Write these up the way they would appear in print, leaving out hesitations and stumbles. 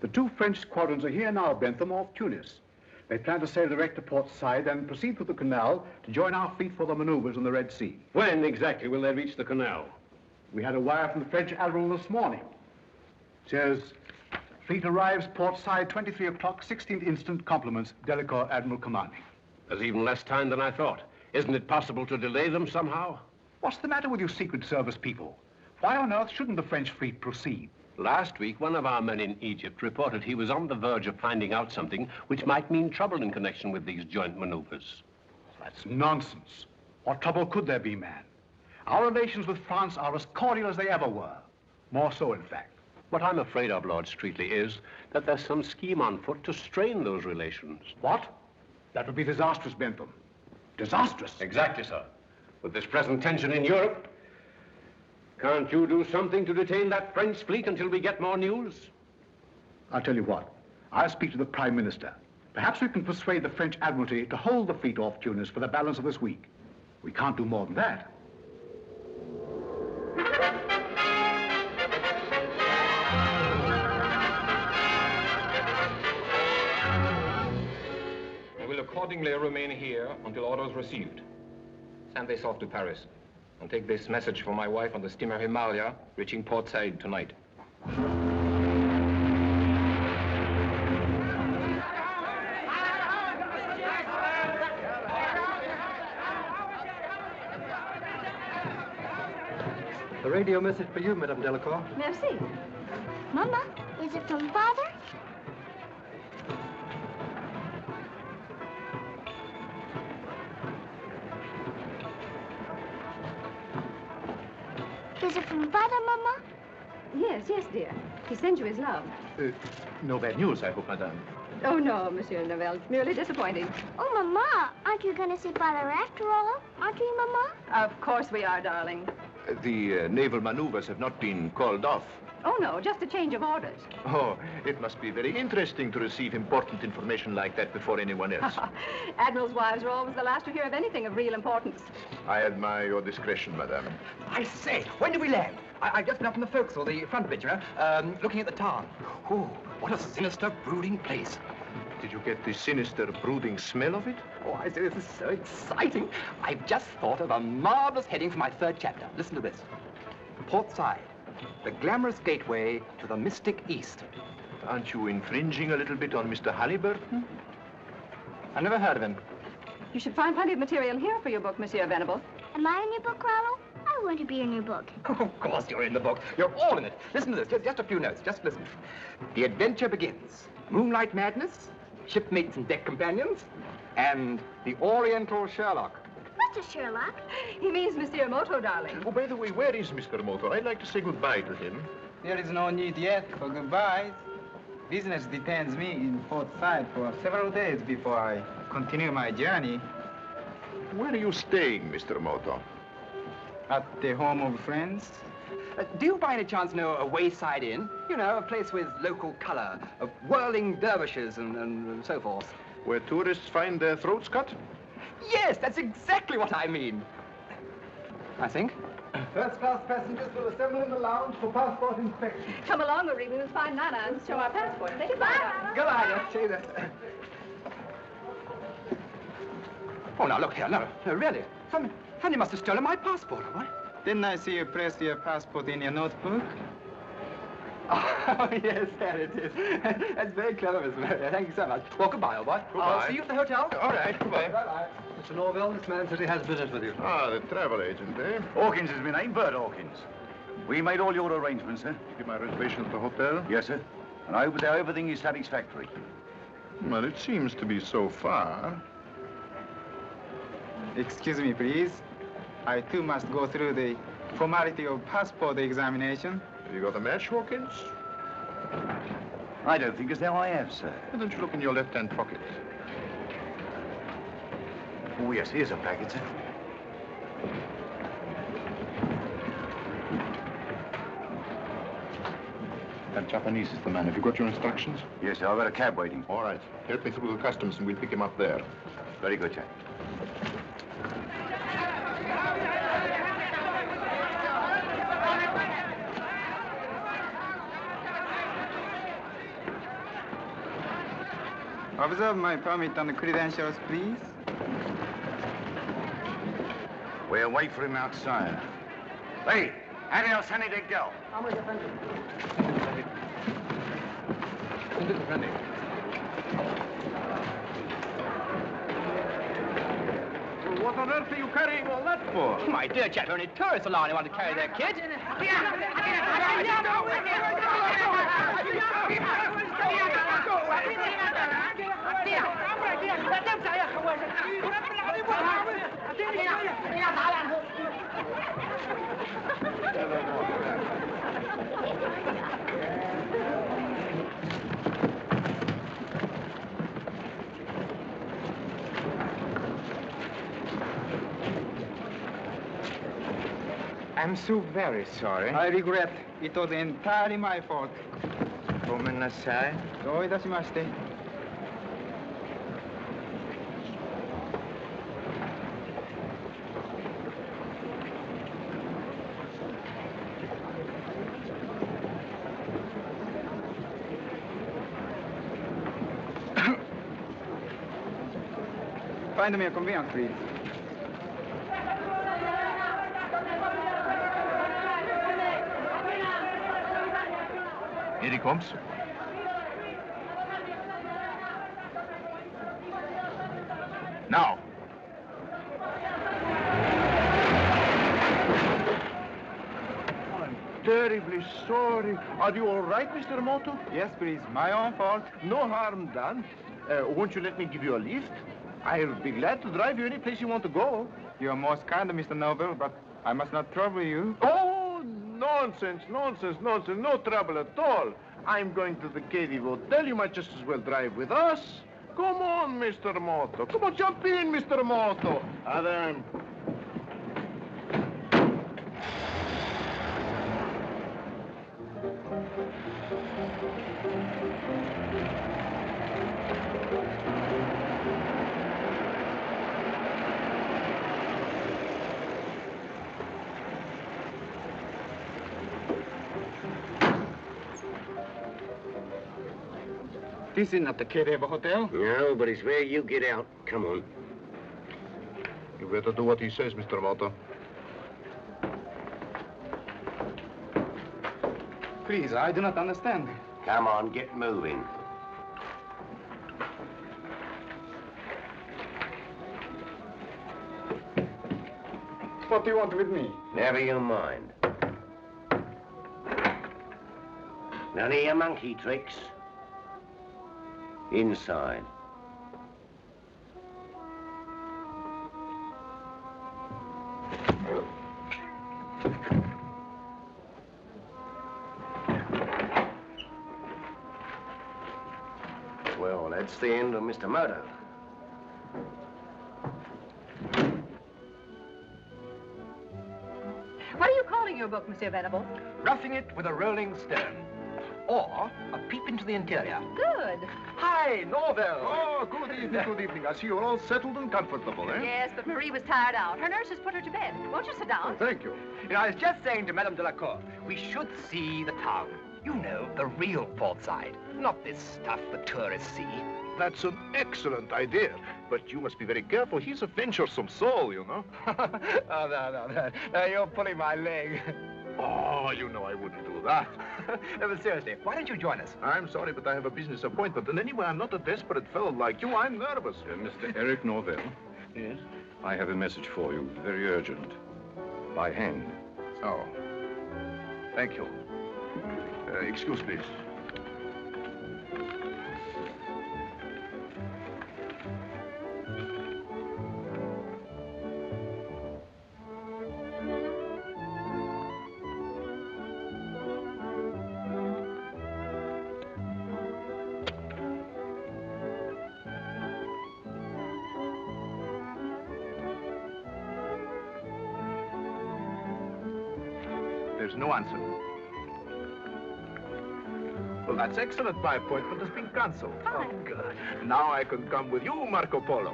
The two French squadrons are here now, Bentham, off Tunis. They plan to sail direct to Port Said and proceed through the canal to join our fleet for the maneuvers in the Red Sea. When exactly will they reach the canal? We had a wire from the French admiral this morning. It says, fleet arrives Port Said 23 o'clock, 16th instant, compliments, Delacour, Admiral Commanding. There's even less time than I thought. Isn't it possible to delay them somehow? What's the matter with you Secret Service people? Why on earth shouldn't the French fleet proceed? Last week, one of our men in Egypt reported he was on the verge of finding out something which might mean trouble in connection with these joint maneuvers. That's nonsense. What trouble could there be, man? Our relations with France are as cordial as they ever were. More so, in fact. What I'm afraid of, Lord Streatley, is that there's some scheme on foot to strain those relations. What? That would be disastrous, Bentham. Disastrous. Exactly, sir. With this present tension in Europe, can't you do something to detain that French fleet until we get more news? I'll tell you what. I'll speak to the Prime Minister. Perhaps we can persuade the French Admiralty to hold the fleet off Tunis for the balance of this week. We can't do more than that. I will accordingly remain here until orders received. Send this off to Paris. And take this message for my wife on the steamer Himalaya, reaching Port Said tonight. A radio message for you, Madame Delacour. Merci. Mama, is it from Father? Is it from Father, Mama? Yes, yes, dear. He sends you his love. No bad news, I hope, Madame. Oh, no, Monsieur Novell. It's merely disappointing. Oh, Mama, aren't you going to see Father after all? Aren't you, Mama? Of course we are, darling. The naval maneuvers have not been called off. Oh, no, just a change of orders. Oh, it must be very interesting to receive important information like that before anyone else. Admirals' wives are always the last to hear of anything of real importance. I admire your discretion, Madame. I say, when did we land? I've just been up in the forecastle, the front bit, you know, looking at the town. Oh, what a sinister, brooding place. Did you get the sinister, brooding smell of it? Oh, I say, this is so exciting. I've just thought of a marvelous heading for my third chapter. Listen to this. Port Said, the glamorous gateway to the mystic East. Aren't you infringing a little bit on Mr. Halliburton? I've never heard of him. You should find plenty of material here for your book, Monsieur Venable. Am I in your book, Rollo? I want to be in your book. Oh, of course you're in the book. You're all in it. Listen to this, just a few notes, just listen. The adventure begins. Moonlight madness, shipmates and deck companions, and the Oriental Sherlock. What's a Sherlock? He means Monsieur Moto, darling. Oh, by the way, where is Mr. Moto? I'd like to say goodbye to him. There is no need yet for goodbyes. Business detains me in Port Said for several days before I continue my journey. Where are you staying, Mr. Moto? At the home of friends. Do you by any chance know a wayside inn? You know, a place with local color, of whirling dervishes and so forth. Where tourists find their throats cut? Yes, that's exactly what I mean. I think. First-class passengers will assemble in the lounge for passport inspection. Come along, Marie. We must find Nana and show our passport. Say goodbye, Nana. Goodbye, see that. Oh, now, look here. No, really. Somebody must have stolen my passport, all right? Didn't I see you press your passport in your notebook? Oh, yes, there it is. That's very clever, Miss Mary. Thank you so much. Well, goodbye, old boy. Goodbye. I'll see you at the hotel. All right, goodbye. Bye-bye. Mr. Norvell, this man says he has business with you. Ah, the travel agent, eh? Hawkins is my name, Bert Hawkins. We made all your arrangements, sir. You get my reservation at the hotel? Yes, sir. And over there, everything is satisfactory. Well, it seems to be so far. Excuse me, please. I, too, must go through the formality of passport examination. You got a match, Hawkins? I don't think as though I have, sir. Why don't you look in your left-hand pocket? Oh, yes, here's a packet, sir. That Japanese is the man. Have you got your instructions? Yes, sir. I've got a cab waiting. All right. Help me through the customs and we'll pick him up there. Very good, sir. Observe my permit and credentials, please. We'll wait for him outside. Hey, adios, honey, to go. What on earth are you carrying all that for? My dear chap, only tourists alone who want to carry their kit. I'm so very sorry. I regret. It was entirely my fault. ごめんなさい。どういたしまして。Find me a conveyance, please. Here he comes. Now. I'm terribly sorry. Are you all right, Mr. Moto? Yes, please. My own fault. No harm done. Won't you let me give you a lift? I'll be glad to drive you any place you want to go. You're most kind, Mr. Noble, but I must not trouble you. Oh, nonsense, nonsense, nonsense. No trouble at all. I'm going to the KD Hotel. You might just as well drive with us. Come on, Mr. Moto. Come on, jump in, Mr. Moto. Then. This is not the Cortez Hotel. No, but it's where you get out. Come on. You better do what he says, Mr. Moto. Please, I do not understand. Come on, get moving. What do you want with me? Never you mind. None of your monkey tricks. Inside. Well, that's the end of Mr. Moto. What are you calling your book, Monsieur Venable? Roughing It with a Rolling Stone. Or A Peep into the Interior. Good. Hi, Norville. Oh, good evening, good evening. I see you're all settled and comfortable, eh? Yes, but Marie was tired out. Her nurse has put her to bed. Won't you sit down? Thank you. You know, I was just saying to Madame Delacour, we should see the town. You know, the real port side. Not this stuff the tourists see. That's an excellent idea. But you must be very careful. He's a venturesome soul, you know. Oh, no, you're pulling my leg. Oh, you know I wouldn't do that. No, but seriously, why don't you join us? I'm sorry, but I have a business appointment. And anyway, I'm not a desperate fellow like you. I'm nervous. Mr. Eric Norvell. Yes? I have a message for you, very urgent. By hand. Oh. Thank you. Excuse, please. There's no answer. Well, that's excellent. My appointment has been cancelled. Fine. Oh, good. Now I can come with you, Marco Polo.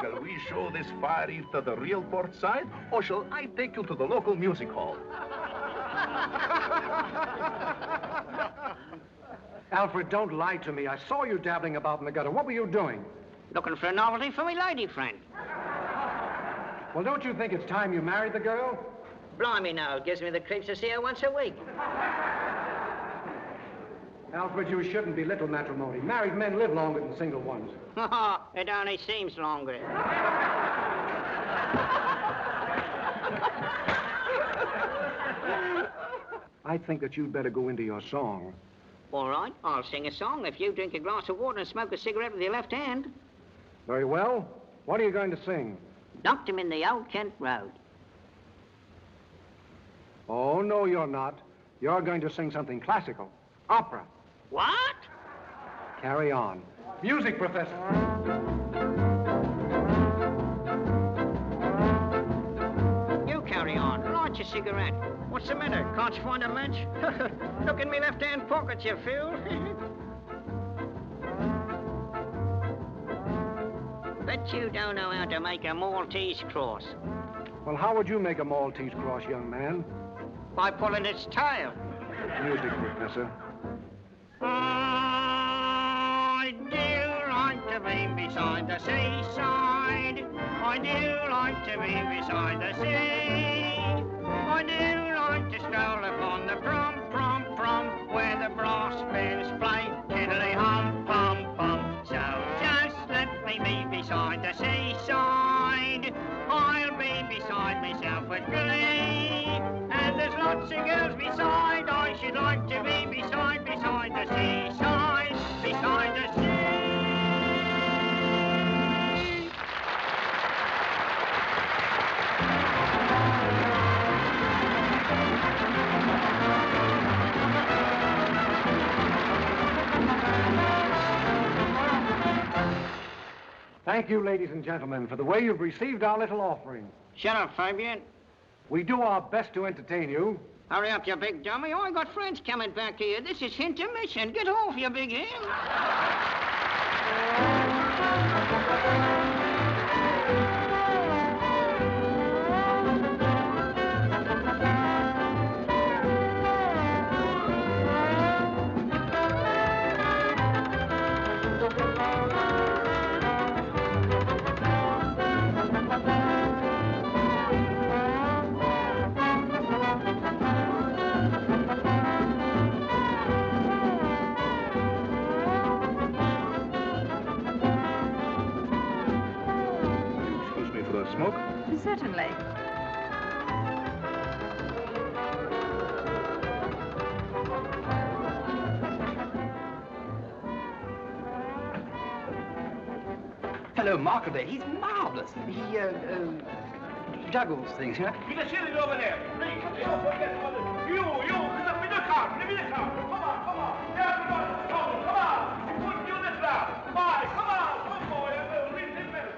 Shall we show this fire eater the real port side, or shall I take you to the local music hall? Alfred, don't lie to me. I saw you dabbling about in the gutter. What were you doing? Looking for a novelty for me lady friend. Well, don't you think it's time you married the girl? Blimey now, it gives me the creeps to see her once a week. Alfred, you shouldn't belittle matrimony. Married men live longer than single ones. It only seems longer. I think that you'd better go into your song. All right, I'll sing a song if you drink a glass of water and smoke a cigarette with your left hand. Very well. What are you going to sing? Dunked him in the old Kent Road. Oh, no, you're not. You're going to sing something classical. Opera. What? Carry on. Music, Professor. You carry on. Light your cigarette. What's the matter? Can't you find a match? Look in me left-hand pocket, you fool. Bet you don't know how to make a Maltese cross. Well, how would you make a Maltese cross, young man? By pulling its tail. Music, Professor. I do like to be beside the seaside. I do like to be beside the sea. I do like to stroll upon the prom, where the brass bands play tiddly hum, pum, pum. So just let me be beside the seaside. I'll be beside myself with glee. And there's lots of girls beside. I should like to be beside the seaside, beside the sea. Thank you, ladies and gentlemen, for the way you've received our little offering. Shut up, Fabian. We do our best to entertain you. Hurry up, you big dummy. I got friends coming back here. This is intermission. Get off, you big hen. Smoke? Certainly. Hello, Marketer. He's marvelous. He, juggles things, you know? You can see it over there. Please, don't forget about it. You, get up in the car. Come on. Everybody, come on. You put you this round. Bye, come on, boy. We'll read this minute.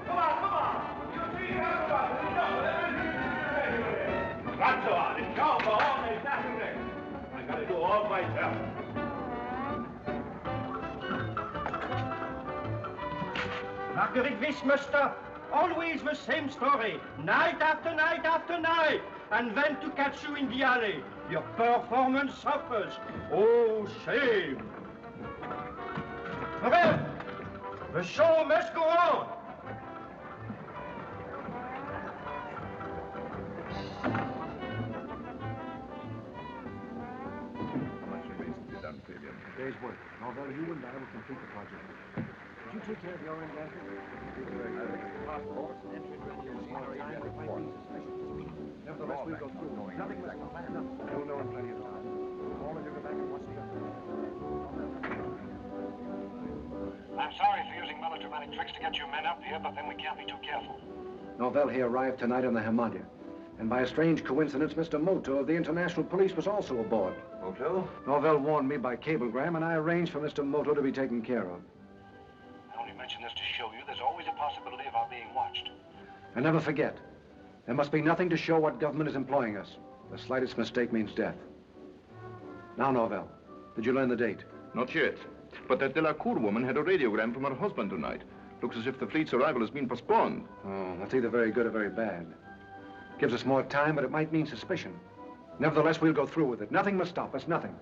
Come on. You see everybody. That's all. It's all for all day Saturday. I gotta do all myself. Marguerite Wissmuster, always the same story, night after night after night, and then to catch you in the alley. Your performance suffers. Oh, shame. Well, the show must go on. How much remains to be done, Fabian? A day's work. Although you and I will complete the project. Did you take care of the oil and gas? Nevertheless, we'll go through. Nothing must go back. You'll know in plenty of time. All of you go back and watch the other. I'm sorry for using melodramatic tricks to get you men up here, but then we can't be too careful. Norvell here arrived tonight on the Himalaya. And by a strange coincidence, Mr. Moto of the International Police was also aboard. Moto? Norvell warned me by cablegram, and I arranged for Mr. Moto to be taken care of. I only mention this to show you there's always a possibility of our being watched. And never forget, there must be nothing to show what government is employing us. The slightest mistake means death. Now, Norvell, did you learn the date? Not yet. But that Delacour woman had a radiogram from her husband tonight. Looks as if the fleet's arrival has been postponed. Oh, that's either very good or very bad. Gives us more time, but it might mean suspicion. Nevertheless, we'll go through with it. Nothing must stop us, nothing.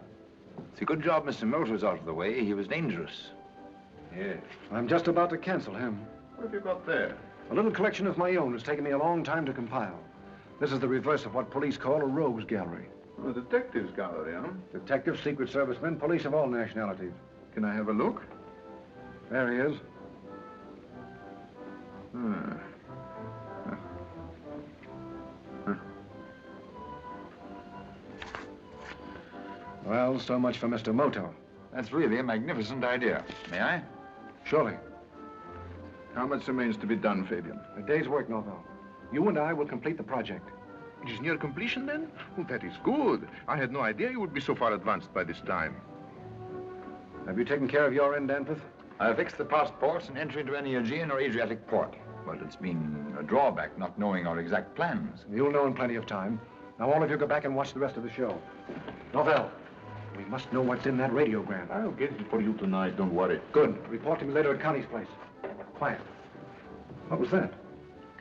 It's a good job Mr. Moto'S out of the way. He was dangerous. Yes. I'm just about to cancel him. What have you got there? A little collection of my own. It's taken me a long time to compile. This is the reverse of what police call a rogues gallery. A detectives gallery, huh? Detectives, Secret Service men, police of all nationalities. Can I have a look? There he is. Well, so much for Mr. Moto. That's really a magnificent idea. May I? Surely. How much remains to be done, Fabian? A day's work, Norvell. You and I will complete the project. It is near completion, then? Well, that is good. I had no idea you would be so far advanced by this time. Have you taken care of your end, Danforth? I fixed the passports and entry into any Aegean or Adriatic port. But it's been a drawback not knowing our exact plans. You'll know in plenty of time. Now, all of you go back and watch the rest of the show. Norvell, we must know what's in that radiogram. I'll get it for you tonight, don't worry. Good. Report to me later at Connie's place. Quiet. What was that?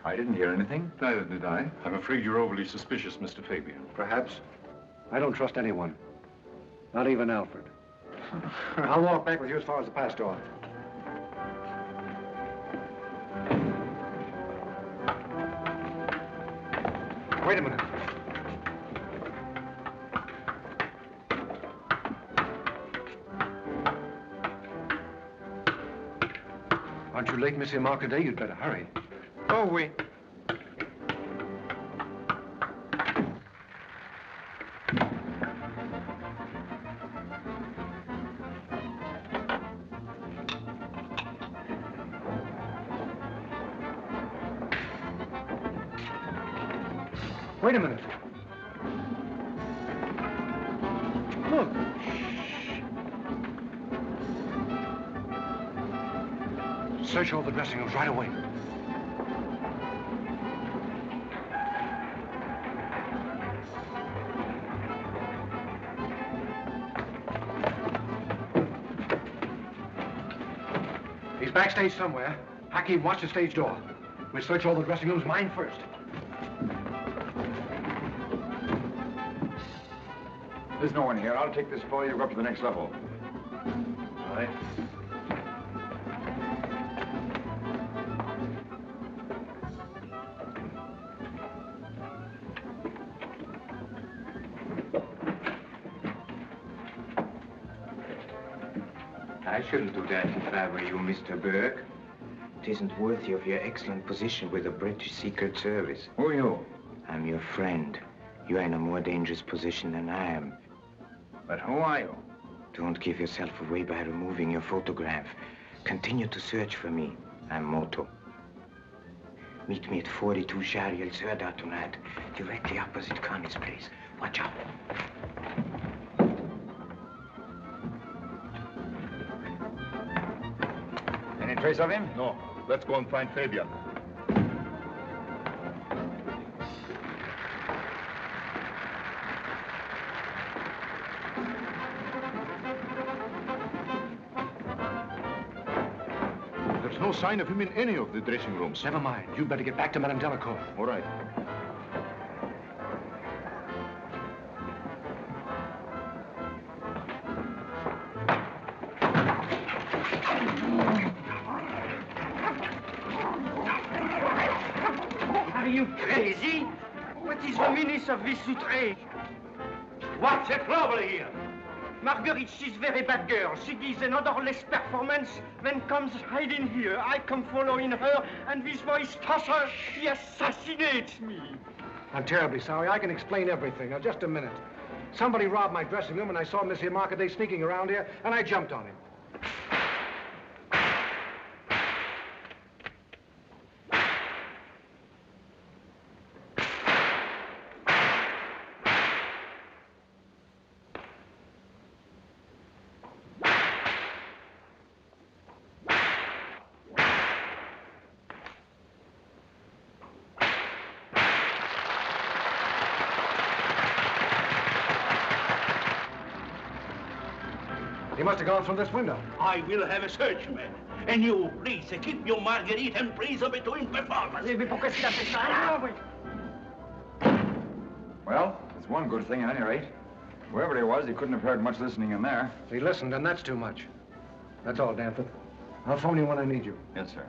I didn't hear anything. Neither did I. I'm afraid you're overly suspicious, Mr. Fabian. Perhaps. I don't trust anyone. Not even Alfred. I'll walk back with you as far as the pass door. Wait a minute. Aren't you late, Monsieur Marcadet? You'd better hurry. Oh, oui. Wait a minute. Look. Search all the dressing rooms right away. He's backstage somewhere. Hakim, watch the stage door. We'll search all the dressing rooms, mine first. There's no one here. I'll take this for you. Go up to the next level. All right. I shouldn't do that if I were you, Mr. Burke. It isn't worthy of your excellent position with the British Secret Service. Who are you? I'm your friend. You're in a more dangerous position than I am. But who are you? Don't give yourself away by removing your photograph. Continue to search for me. I'm Moto. Meet me at 42 Shariel Serda tonight, directly opposite Connie's place. Watch out. Any trace of him? No. Let's go and find Fabian. There's no sign of him in any of the dressing rooms. Never mind. You'd better get back to Madame Delacour. All right. Are you crazy? What is the meaning of this outrage? What's the trouble here? Marguerite, she's very bad girl. She gives an odorless performance, then comes hiding here. I come following her, and this voice tosser, he assassinates me. I'm terribly sorry. I can explain everything. Now, just a minute. Somebody robbed my dressing room, and I saw Monsieur Marcadet sneaking around here, and I jumped on him. He must have gone through this window. I will have a search, man. And you, please, keep your Marguerite and praise between performance. Well, there's one good thing at any rate. Whoever he was, he couldn't have heard much listening in there. He listened, and that's too much. That's all, Danforth. I'll phone you when I need you. Yes, sir.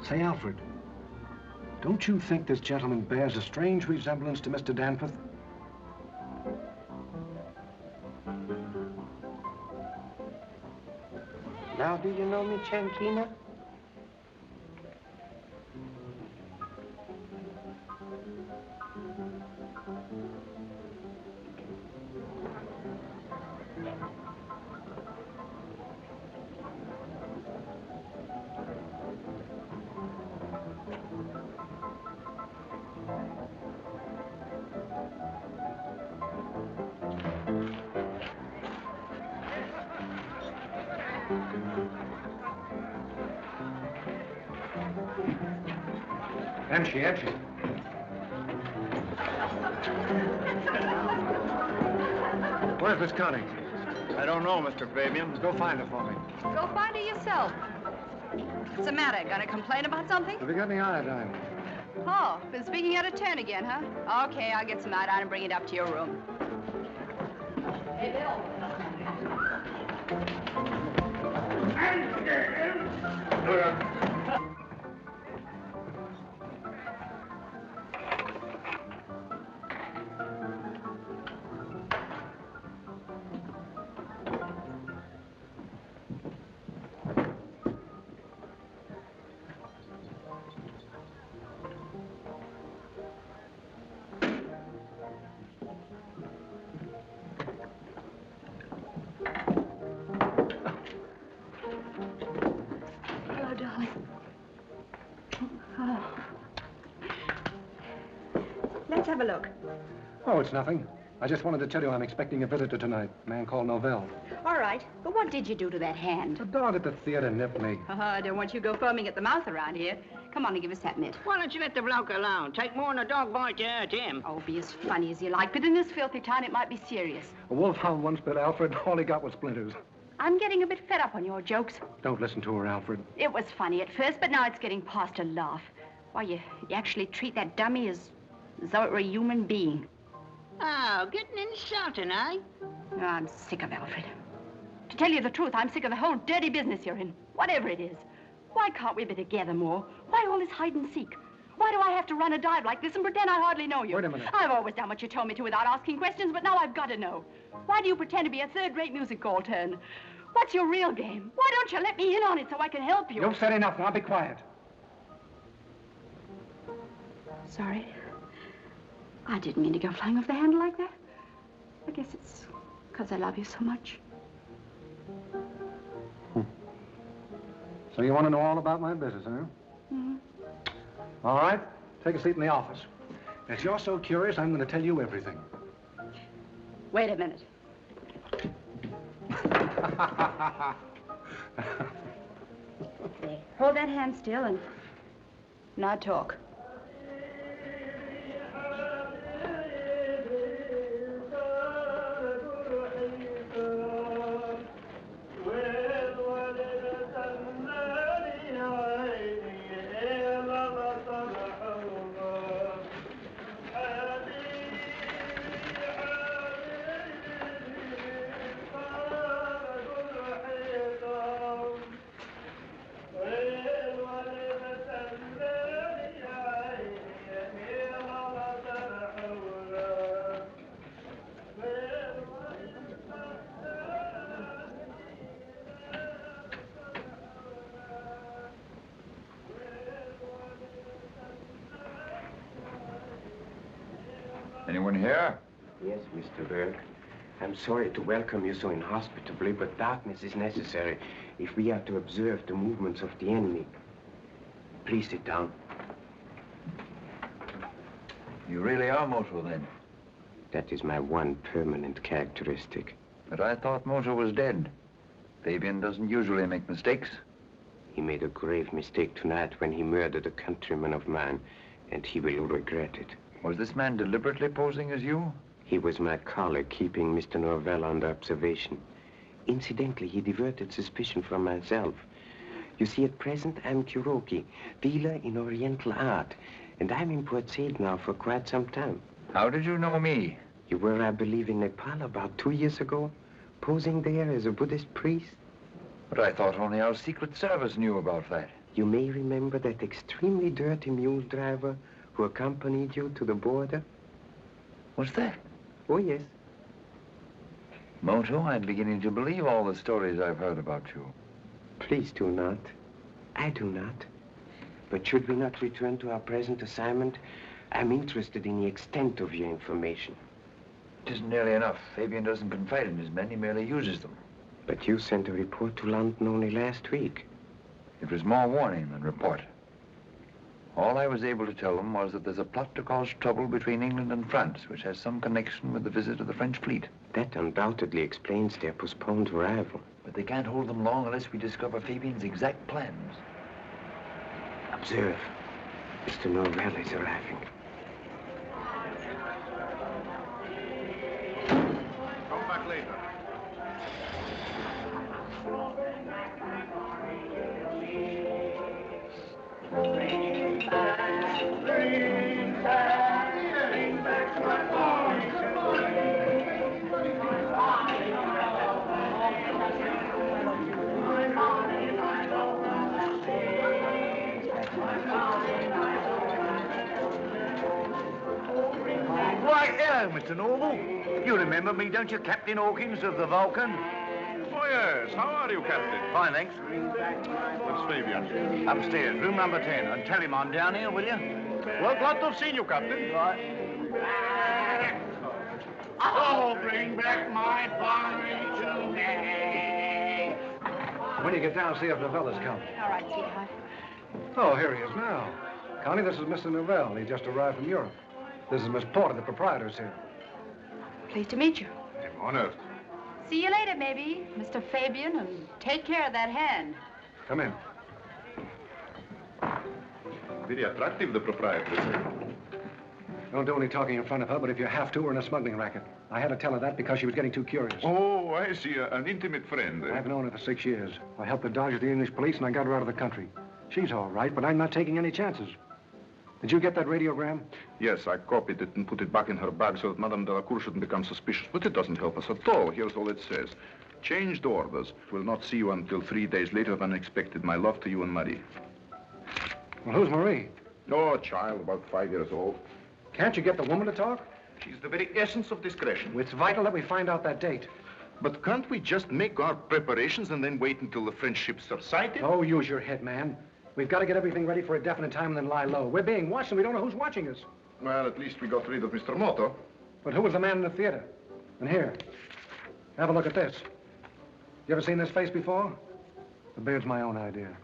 Say, Alfred, don't you think this gentleman bears a strange resemblance to Mr. Danforth? Now, do you know me, Chankina? Empty. Where's Miss Connie? I don't know, Mr. Fabian. Go find her for me. Go find her yourself. What's the matter? Gonna complain about something? Have you got any iodine? Oh, been speaking out of turn again, huh? Okay, I'll get some iodine and bring it up to your room. Hey, Bill. Let's have a look. Oh, it's nothing. I just wanted to tell you I'm expecting a visitor tonight, a man called Novell. All right, but what did you do to that hand? The dog at the theater nipped me. I don't want you to go foaming at the mouth around here. Come on and give us that mitt. Why don't you let the bloke alone? Take more than a dog bite to hurt him. Oh, be as funny as you like, but in this filthy town it might be serious. A wolfhound once bit Alfred. All he got was splinters. I'm getting a bit fed up on your jokes. Don't listen to her, Alfred. It was funny at first, but now it's getting past a laugh. Why, you actually treat that dummy as though it were a human being. Oh, getting insulting, eh? Oh, I'm sick of Alfred. To tell you the truth, I'm sick of the whole dirty business you're in, whatever it is. Why can't we be together more? Why all this hide and seek? Why do I have to run a dive like this and pretend I hardly know you? Wait a minute. I've always done what you told me to without asking questions, but now I've got to know. Why do you pretend to be a third-rate music hall turn? What's your real game? Why don't you let me in on it so I can help you? You've said enough. Now be quiet. Sorry. I didn't mean to go flying off the handle like that. I guess it's because I love you so much. So you want to know all about my business, huh? Mm-hmm. All right. Take a seat in the office. As you're so curious, I'm going to tell you everything. Wait a minute. Okay. Hold that hand still and now talk. Anyone here? Yes, Mr. Berg. I'm sorry to welcome you so inhospitably, but darkness is necessary if we are to observe the movements of the enemy. Please sit down. You really are Moto, then? That is my one permanent characteristic. But I thought Moto was dead. Fabian doesn't usually make mistakes. He made a grave mistake tonight when he murdered a countryman of mine, and he will regret it. Was this man deliberately posing as you? He was my colleague, keeping Mr. Norvell under observation. Incidentally, he diverted suspicion from myself. You see, at present, I'm Kuroki, dealer in Oriental art, and I'm in Port Said now for quite some time. How did you know me? You were, I believe, in Nepal about 2 years ago, posing there as a Buddhist priest. But I thought only our Secret Service knew about that. You may remember that extremely dirty mule driver who accompanied you to the border? What's that? Oh, yes. Moto, I'm beginning to believe all the stories I've heard about you. Please do not. I do not. But should we not return to our present assignment? I'm interested in the extent of your information. It isn't nearly enough. Fabian doesn't confide in his men, he merely uses them. But you sent a report to London only last week. It was more warning than report. All I was able to tell them was that there's a plot to cause trouble between England and France, which has some connection with the visit of the French fleet. That undoubtedly explains their postponed arrival. But they can't hold them long unless we discover Fabian's exact plans. Observe. Mr. Norvell is arriving. Come back later. Why, hello, Mr. Norval. You remember me, don't you, Captain Hawkins of the Vulcan? Oh, yes. How are you, Captain? Fine, thanks. Where's Fabian? Upstairs, room number 10. And tell him I'm down here, will you? Well, glad to have seen you, Captain. Right. Oh, bring back my bonnet today. When you get down, see if Novella's come. All right, sweetheart. Oh, here he is now. Connie, this is Mr. Novell. He just arrived from Europe. This is Miss Porter, the proprietor's here. Pleased to meet you. I'm honored. See you later, maybe, Mr. Fabian, and take care of that hand. Come in. Very attractive, the proprietress. Don't do any talking in front of her, but if you have to, we're in a smuggling racket. I had to tell her that because she was getting too curious. Oh, I see. An intimate friend. I've known her for 6 years. I helped her dodge the English police, and I got her out of the country. She's all right, but I'm not taking any chances. Did you get that radiogram? Yes, I copied it and put it back in her bag so that Madame Delacour shouldn't become suspicious. But it doesn't help us at all. Here's all it says. Changed orders. Will not see you until 3 days later than expected. My love to you and Marie. Well, who's Marie? Oh, a child, about 5 years old. Can't you get the woman to talk? She's the very essence of discretion. It's vital that we find out that date. But can't we just make our preparations and then wait until the French ships are sighted? Oh, use your head, man. We've got to get everything ready for a definite time and then lie low. We're being watched and we don't know who's watching us. Well, at least we got rid of Mr. Moto. But who was the man in the theater? And here, have a look at this. You ever seen this face before? The beard's my own idea.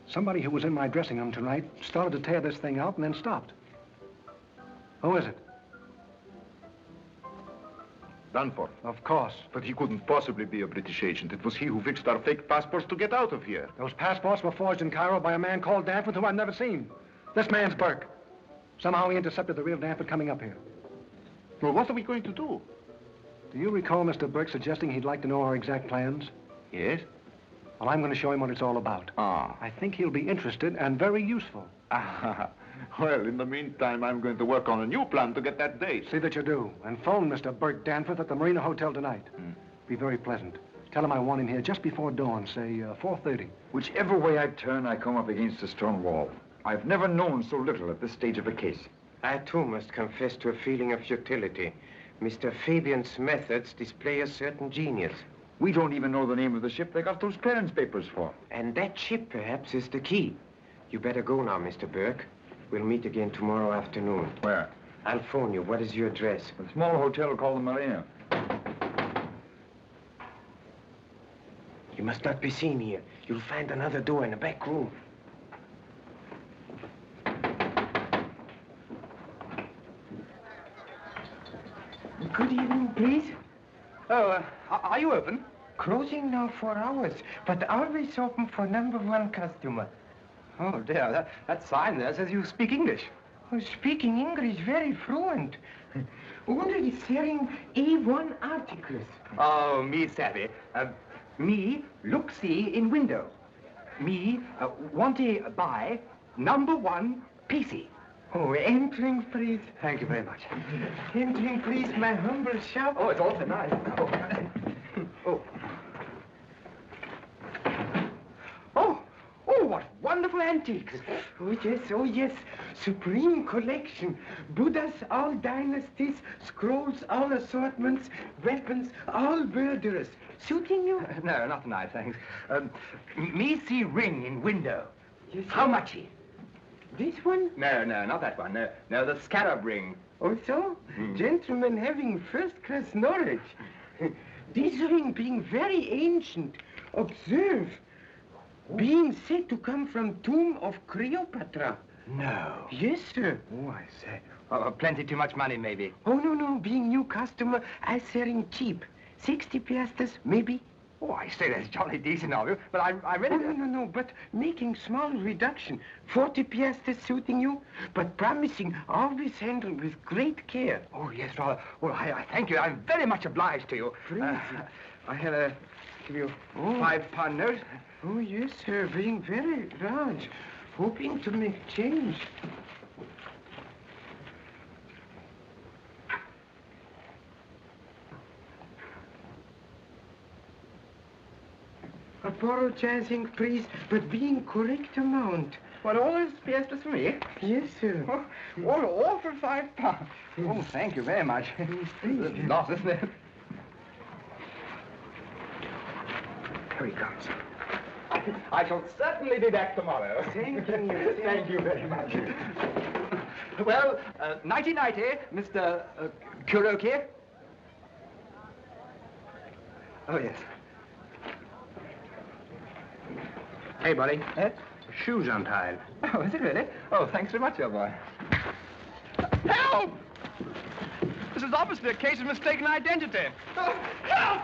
Somebody who was in my dressing room tonight started to tear this thing out and then stopped. Who is it? Danforth. Of course. But he couldn't possibly be a British agent. It was he who fixed our fake passports to get out of here. Those passports were forged in Cairo by a man called Danforth who I've never seen. This man's Burke. Somehow he intercepted the real Danforth coming up here. Well, what are we going to do? Do you recall Mr. Burke suggesting he'd like to know our exact plans? Yes. Well, I'm going to show him what it's all about. Ah. I think he'll be interested and very useful. Ah. Well, in the meantime, I'm going to work on a new plan to get that date. See that you do. And phone Mr. Burke Danforth at the Marina Hotel tonight. Be very pleasant. Tell him I want him here just before dawn, say 4:30. Whichever way I turn, I come up against a stone wall. I've never known so little at this stage of a case. I, too, must confess to a feeling of futility. Mr. Fabian's methods display a certain genius. We don't even know the name of the ship they got those clearance papers for. And that ship, perhaps, is the key. You better go now, Mr. Burke. We'll meet again tomorrow afternoon. Where? I'll phone you. What is your address? A small hotel called the Marina. You must not be seen here. You'll find another door in the back room. Good evening, please. Oh, are you open? Closing now for hours, but always open for #1 customer. Oh, dear, that's fine. There says you speak English. Oh, speaking English very fluent. Only selling A1 articles. Oh, me savvy. Me look see in window. Me want to buy #1 PC. Oh, entering, please. Thank you very much. Entering, please, my humble shop. Oh, it's awfully nice. Oh. Oh, what wonderful antiques. Oh, yes. Supreme collection. Buddhas, all dynasties, scrolls, all assortments, weapons, all murderers. Suiting you? No, not tonight, thanks. Me see ring in window. Yes, How much? This one? No, not that one. No, the scarab ring. Oh, so? Gentlemen having first-class knowledge. This ring being very ancient. Observe. Being said to come from tomb of Cleopatra. No. Yes, sir. Oh, I say. Plenty too much money, maybe. Oh, no. Being new customer, I selling cheap. 60 piastres, maybe. Oh, I say, that's jolly decent of you, but I really... Oh, no, but making small reduction. 40 piastres suiting you, but promising always handle with great care. Oh, yes, rather. Well, I thank you. I'm very much obliged to you. I'll give you £5 note. Oh, yes, sir, being very large. Hoping to make change. Apologizing, please, but being correct amount. What, all those piastres for me? Yes, sir. All for £5. Oh, thank you very much. It's a lot, isn't it? Here he comes. I shall certainly be back tomorrow. Thank you. Thank you very much. Well, nighty-nighty, Mr. Kuroki. Oh, yes. Hey, buddy. Shoes untied. Oh, is it really? Oh, thanks very much, old boy. Help! This is obviously a case of mistaken identity. Oh, help!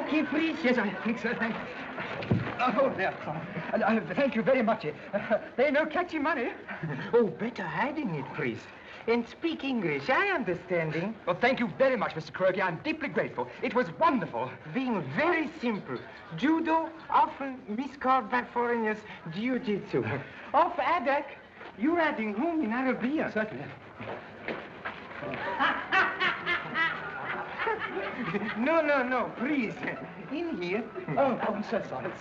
Okay, please? Yes, I think so, thank you. Oh, there. Thank you very much. They no catchy money. Oh, better hiding it, please. And speak English, I understanding. Well, thank you very much, Mr. Kuroki. I'm deeply grateful. It was wonderful. Being very simple. Judo, often miscalled by foreigners, jiu-jitsu. Of Adak, you're adding home in Arabia. Certainly. No, please. In here. Oh, I'm so sorry.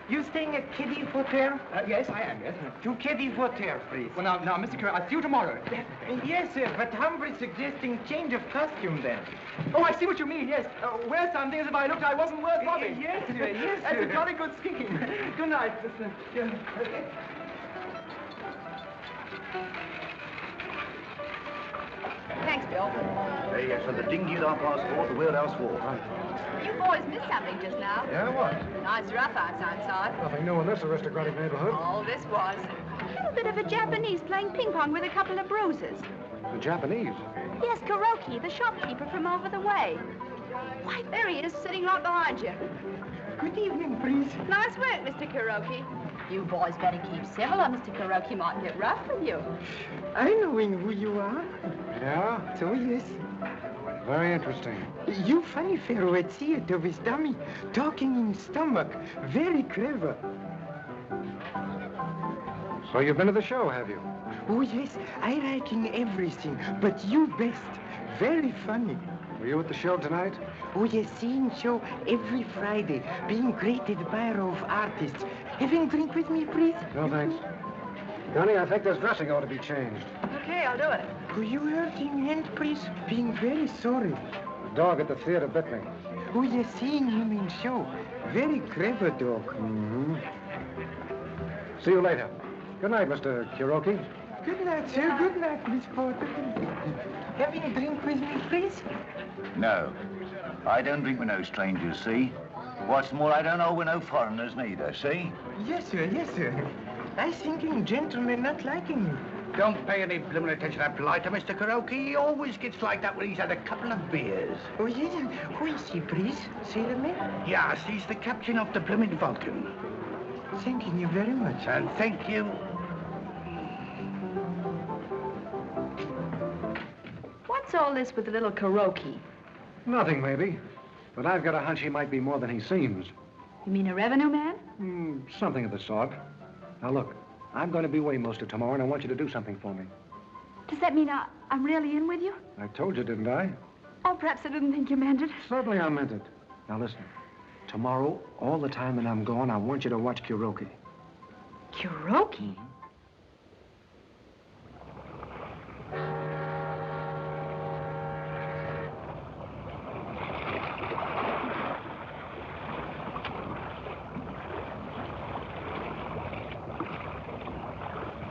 You staying at Keddy Hotel? Yes, I am, yes. To Keddy Hotel, please. Well, now, Mr. Kuroki, I'll see you tomorrow. Yes, sir, but humbly suggesting change of costume then. Oh, I see what you mean, yes. Wear something as if I looked I wasn't worth robbing. Yes, sir, yes, That's sir. a jolly good scheme. Good night, Mr. Thanks, Bill. There, yes, and the dinghy with our passport, the wheelhouse wall. You boys missed something just now. Yeah, what? Nice roughhouse outside. Nothing new in this aristocratic neighborhood. Oh, this was. A little bit of a Japanese playing ping pong with a couple of bruises. The Japanese? Yes, Kuroki, the shopkeeper from over the way. Why, there he is, sitting right behind you. Good evening, please. Nice work, Mr. Kuroki. You boys better keep civil or Mr. Kuroki might get rough with you. I knowing who you are. Yeah? So, yes. Very interesting. You funny fellow at theater with dummy, talking in stomach. Very clever. So you've been to the show, have you? Oh, yes, I like in everything, but you best. Very funny. Were you at the show tonight? Oh, yes, seeing show every Friday, being great admirer of artists. Having a drink with me, please? No, thanks. Connie, I think this dressing ought to be changed. Okay, I'll do it. Could you hurting hand, please? Being very sorry. The dog at the theater bit me. Oh, yes, seeing him in show. Very clever dog. Mm-hmm. See you later. Good night, Mr. Kuroki. Good night, sir. Good night, Miss Porter. Having a drink with me, please? No. I don't drink with no strangers, see? What's more, I don't know with no foreigners neither, see? Yes, sir. Yes, sir. I thinking gentlemen not liking me. Don't pay any blooming attention to that blighter, Mr. Kuroki. He always gets like that when he's had a couple of beers. Oh, yes. Who is he, please? Sailorman? Yes, he's the captain of the blooming Vulcan. Thanking you very much. And thank you. What's all this with the little Kuroki? Nothing, maybe. But I've got a hunch he might be more than he seems. You mean a revenue man? Something of the sort. Now, look, I'm going to be away most of tomorrow, and I want you to do something for me. Does that mean I'm really in with you? I told you, didn't I? Oh, perhaps I didn't think you meant it. Certainly I meant it. Now, listen. Tomorrow, all the time that I'm gone, I want you to watch Kuroki. Kuroki?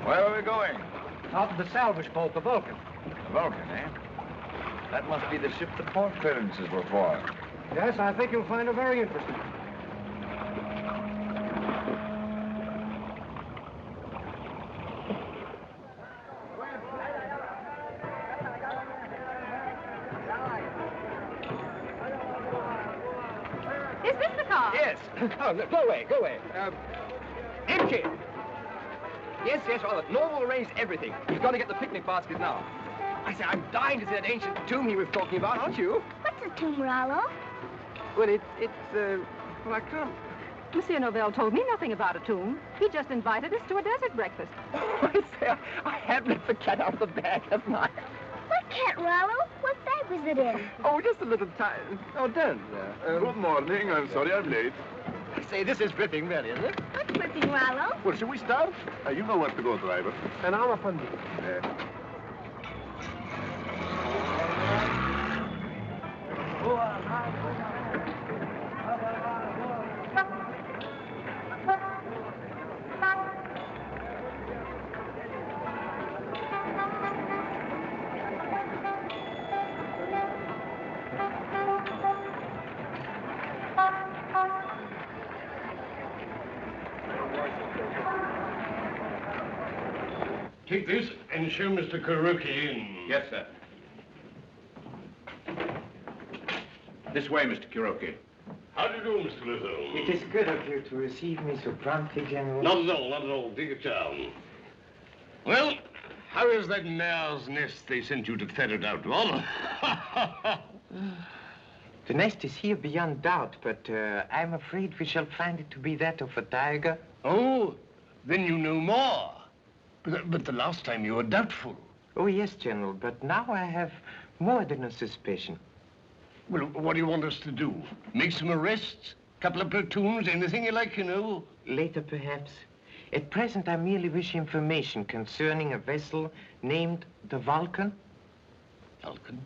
Where are we going? Out to the salvage boat, the Vulcan. The Vulcan, eh? That must be the ship the port clearances were for. Yes, I think you'll find her very interesting. Is this the car? Yes. Oh, no, go away, go away. Empty. Yes, well, Lorre will arrange everything. He's got to get the picnic basket now. I say, I'm dying to see that ancient tomb he was talking about, aren't you? What's a tomb, Rollo? Well, well, I can't. Monsieur Novell told me nothing about a tomb. He just invited us to a desert breakfast. I say, I have let the cat out of the bag, haven't I? What cat, Rollo? What bag was it in? Oh, just a little time. Oh, don't. Good morning. I'm sorry I'm late. I say, this is ripping, really, isn't it? What's ripping, Rollo? Well, shall we start? You know where to go, driver. And I'm a fundie. Take this and show Mr. Kuroki in. Yes, sir. This way, Mr. Kuroki. How do you do, Mr. Luther? It is good of you to receive me so promptly, General. Not at all, not at all. Take your time. Well, how is that mare's nest they sent you to ferret out, Lorre? The nest is here beyond doubt, but I'm afraid we shall find it to be that of a tiger. Oh, then you know more. But the last time you were doubtful. Oh, yes, General, but now I have more than a suspicion. Well, what do you want us to do? Make some arrests? Couple of platoons? Anything you like, you know? Later, perhaps. At present, I merely wish information concerning a vessel named the Vulcan. Vulcan?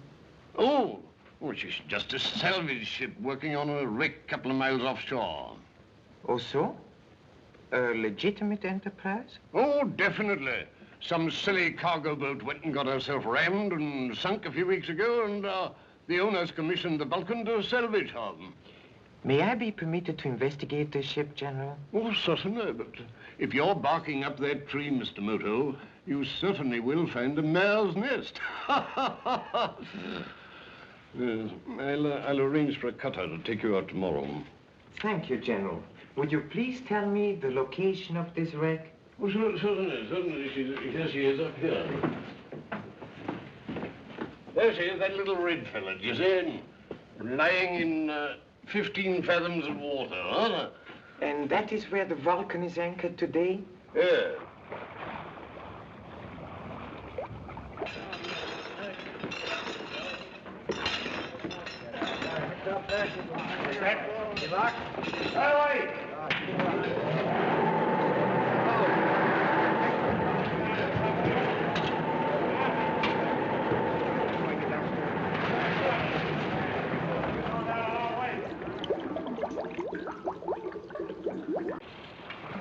Oh, which is just a salvage ship working on a wreck a couple of miles offshore. Oh, so? A legitimate enterprise? Oh, definitely. Some silly cargo boat went and got herself rammed and sunk a few weeks ago, and the owners commissioned the Vulcan to salvage her. May I be permitted to investigate this ship, General? Oh, certainly, but if you're barking up that tree, Mr. Moto, you certainly will find a mare's nest. Yes, I'll arrange for a cutter to take you out tomorrow. Thank you, General. Would you please tell me the location of this wreck? Oh, certainly. Here she is up here. This is that little red fella, do you see? Lying in 15 fathoms of water, huh? And that is where the Vulcan is anchored today? Yeah.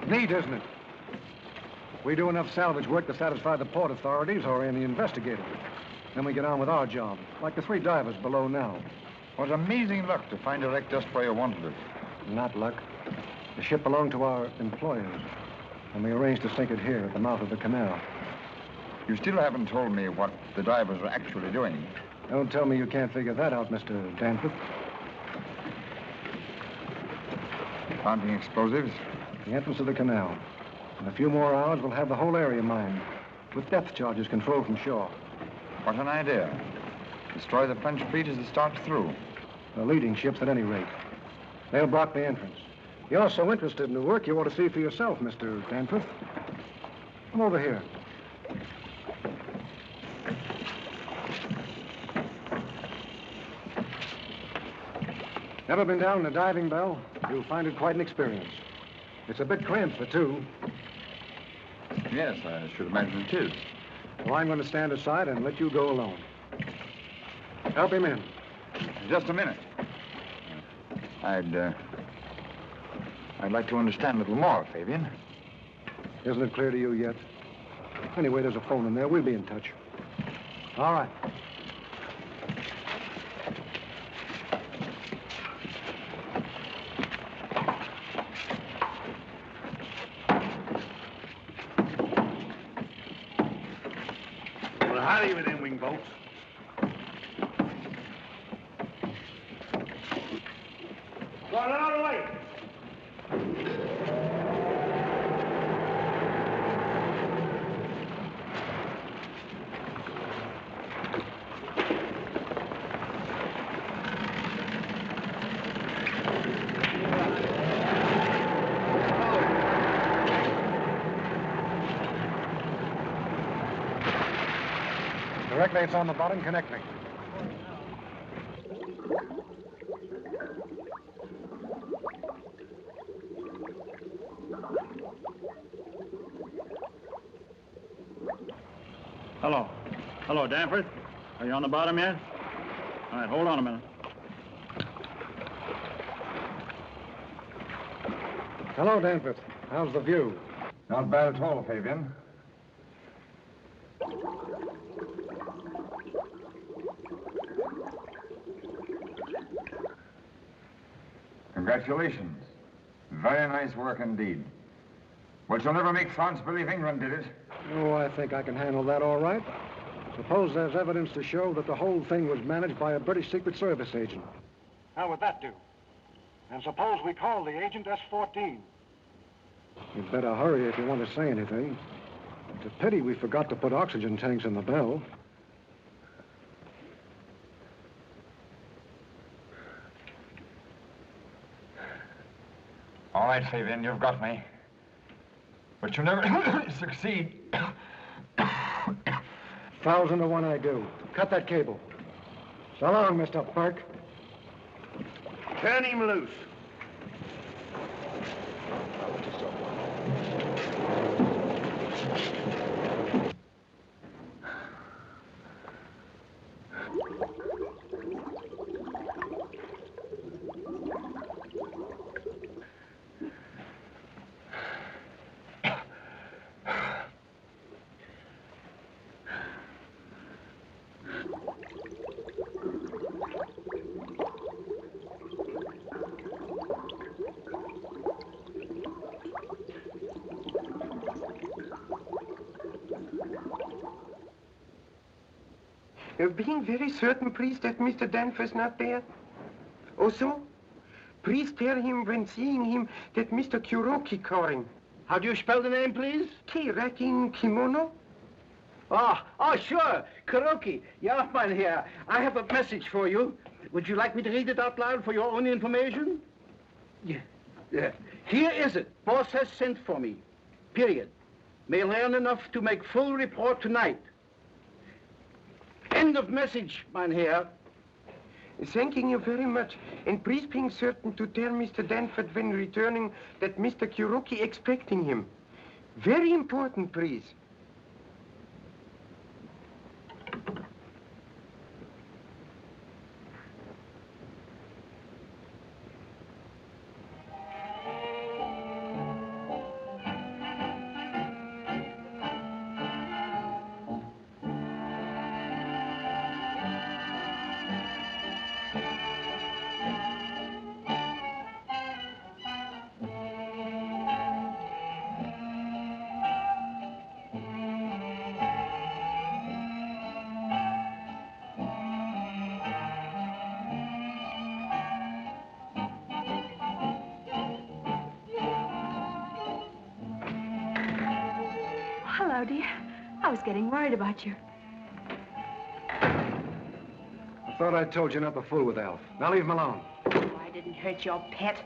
Neat, isn't it? We do enough salvage work to satisfy the port authorities or any investigator. Then we get on with our job, like the 3 divers below now. What amazing luck to find a wreck just where you wanted it. Not luck. The ship belonged to our employers, and we arranged to sink it here at the mouth of the canal. You still haven't told me what the divers are actually doing. Don't tell me you can't figure that out, Mr. Danforth. Planting explosives? The entrance of the canal. In a few more hours, we'll have the whole area mined, with depth charges controlled from shore. What an idea. Destroy the French fleet as it starts through. The leading ships, at any rate. They'll block the entrance. You're so interested in the work, you ought to see for yourself, Mr. Danforth. Come over here. Never been down in a diving bell? You'll find it quite an experience. It's a bit cramped for 2. Yes, I should imagine it is. Well, I'm going to stand aside and let you go alone. Help him in. Just a minute. I'd like to understand a little more, Fabian. Isn't it clear to you yet? Anyway, there's a phone in there. We'll be in touch. All right. Well, howdy with them wing boats. Got it out of the way. Directly, it's on the bottom. Connect me. Hello. Hello, Danforth. Are you on the bottom yet? All right, hold on a minute. Hello, Danforth. How's the view? Not bad at all, Fabian. Congratulations. Very nice work indeed. But you'll never make France believe England did it. Oh, I think I can handle that all right. Suppose there's evidence to show that the whole thing was managed by a British Secret Service agent. How would that do? And suppose we call the agent S-14. You'd better hurry if you want to say anything. It's a pity we forgot to put oxygen tanks in the bell. All right, Fabian, you've got me. But you never succeed. 1,000 to 1 I do. Cut that cable. So long, Mr. Burke. Turn him loose. You're being very certain, please, that Mr. Danforth's not there? Also, please tell him when seeing him that Mr. Kuroki calling. How do you spell the name, please? Kirakin Kimono. Oh, sure. Kuroki, yeah, mein Herr. I have a message for you. Would you like me to read it out loud for your own information? Yeah. Here is it. Boss has sent for me. Period. May learn enough to make full report tonight. End of message, mein Herr. Thanking you very much. And please being certain to tell Mr. Danford when returning that Mr. Kuroki expecting him. Very important, please. Hello, dear. I was getting worried about you. I thought I told you not to fool with Alf. Now leave him alone. Oh, I didn't hurt your pet.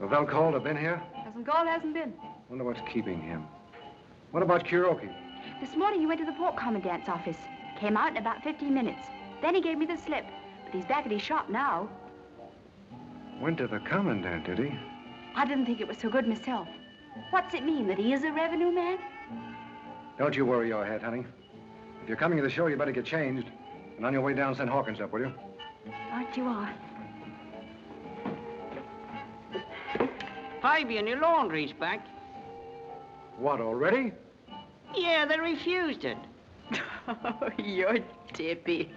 Have Val called or been here? Hasn't called, hasn't been. Wonder what's keeping him. What about Kuroki? This morning he went to the port commandant's office. Came out in about 15 minutes. Then he gave me the slip. But he's back at his shop now. Went to the commandant, did he? I didn't think it was so good myself. What's it mean, that he is a revenue man? Don't you worry your head, honey. If you're coming to the show, you better get changed. And on your way down, send Hawkins up, will you? Aren't you on? Fabian, your laundry's back. What, already? Yeah, they refused it. Oh, you're tippy.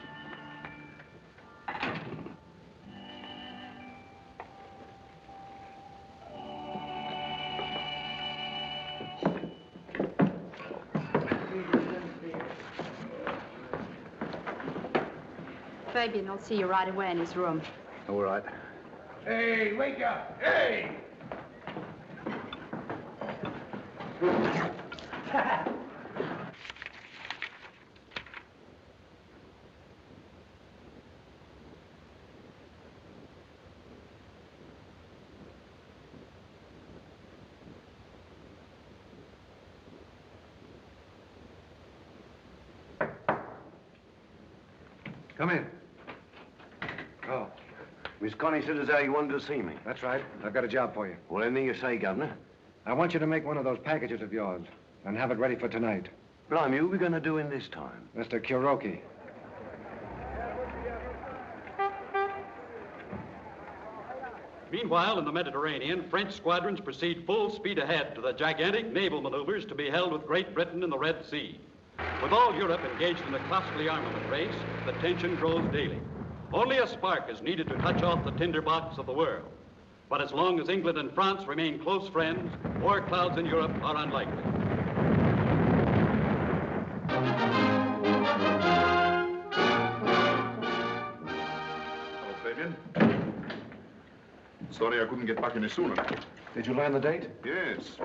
Fabian will see you right away in his room. All right. Hey, wake up! Hey! Come in. Oh. Miss Connie said as how you wanted to see me. That's right. I've got a job for you. Well, anything you say, Governor. I want you to make one of those packages of yours and have it ready for tonight. Blimey, who are we going to do in this time? Mr. Kuroki. Meanwhile, in the Mediterranean, French squadrons proceed full speed ahead to the gigantic naval maneuvers to be held with Great Britain in the Red Sea. With all Europe engaged in a costly armament race, the tension grows daily. Only a spark is needed to touch off the tinderbox of the world. But as long as England and France remain close friends, war clouds in Europe are unlikely. Hello, Fabian. Sorry I couldn't get back any sooner. Did you learn the date? Yes.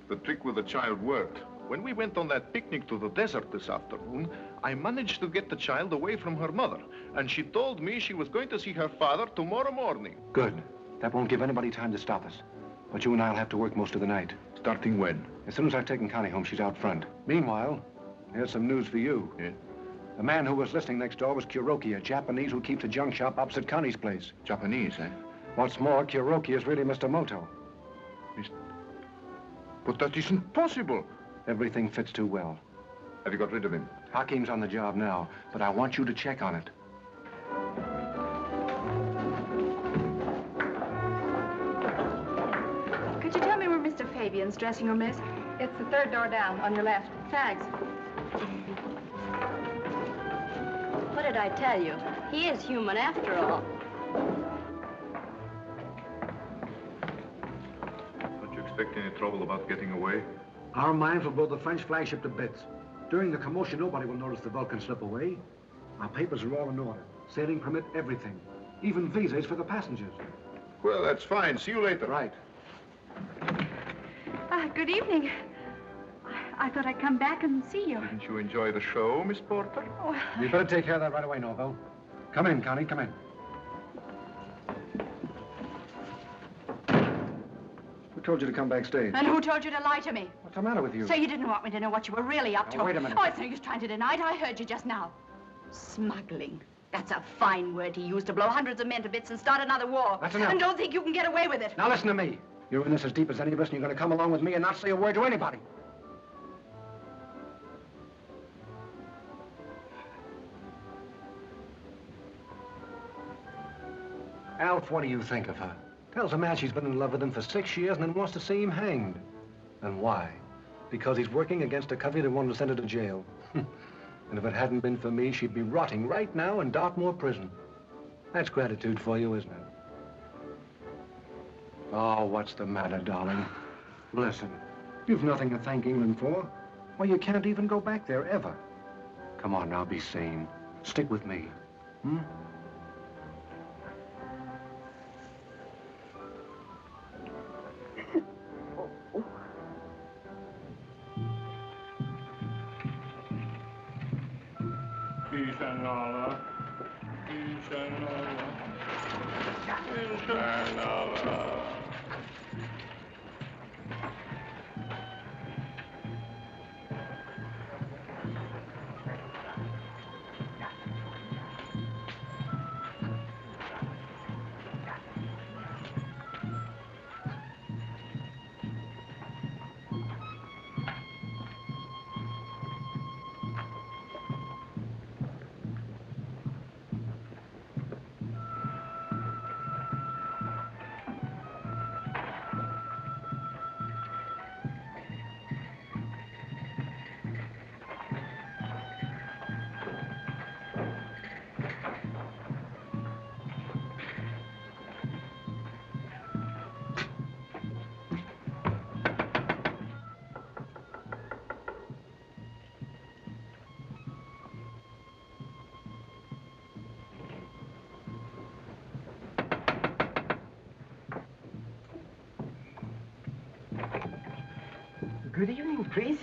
The trick with the child worked. When we went on that picnic to the desert this afternoon, I managed to get the child away from her mother. And she told me she was going to see her father tomorrow morning. Good. That won't give anybody time to stop us. But you and I'll have to work most of the night. Starting when? As soon as I've taken Connie home, she's out front. Meanwhile, here's some news for you. Yeah? The man who was listening next door was Kuroki, a Japanese who keeps a junk shop opposite Connie's place. Japanese, eh? What's more, Kuroki is really Mr. Moto. But that isn't possible. Everything fits too well. Have you got rid of him? Hakim's on the job now, but I want you to check on it. Could you tell me where Mr. Fabian's dressing room is? It's the third door down, on your left. Thanks. What did I tell you? He is human after all. Don't you expect any trouble about getting away? Our mines will blow the French flagship to bits. During the commotion, nobody will notice the Vulcan slip away. Our papers are all in order. Sailing permit, everything. Even visas for the passengers. Well, that's fine. See you later. Right. Good evening. I thought I'd come back and see you. Didn't you enjoy the show, Miss Porter? Oh, You better take care of that right away, Norville. Come in, Connie, come in. Who told you to come backstage? and who told you to lie to me? What's the matter with you? So you didn't want me to know what you were really up to. Now, wait a minute. Oh, it's no use trying to deny it. I heard you just now. Smuggling. That's a fine word to use to blow hundreds of men to bits and start another war. That's enough. And don't think you can get away with it. Now listen to me. You're in this as deep as any of us, and you're going to come along with me and not say a word to anybody. Alf, what do you think of her? Tells a man she's been in love with him for 6 years and then wants to see him hanged. And why? Because he's working against a covey that wanted to send her to jail. And if it hadn't been for me, she'd be rotting right now in Dartmoor prison. That's gratitude for you, isn't it? Oh, what's the matter, darling? Listen, you've nothing to thank England for. Well, you can't even go back there, ever. Come on now, be sane. Stick with me. Hmm? Peace and Allah. Peace and Allah. Peace and Allah. Good evening, please.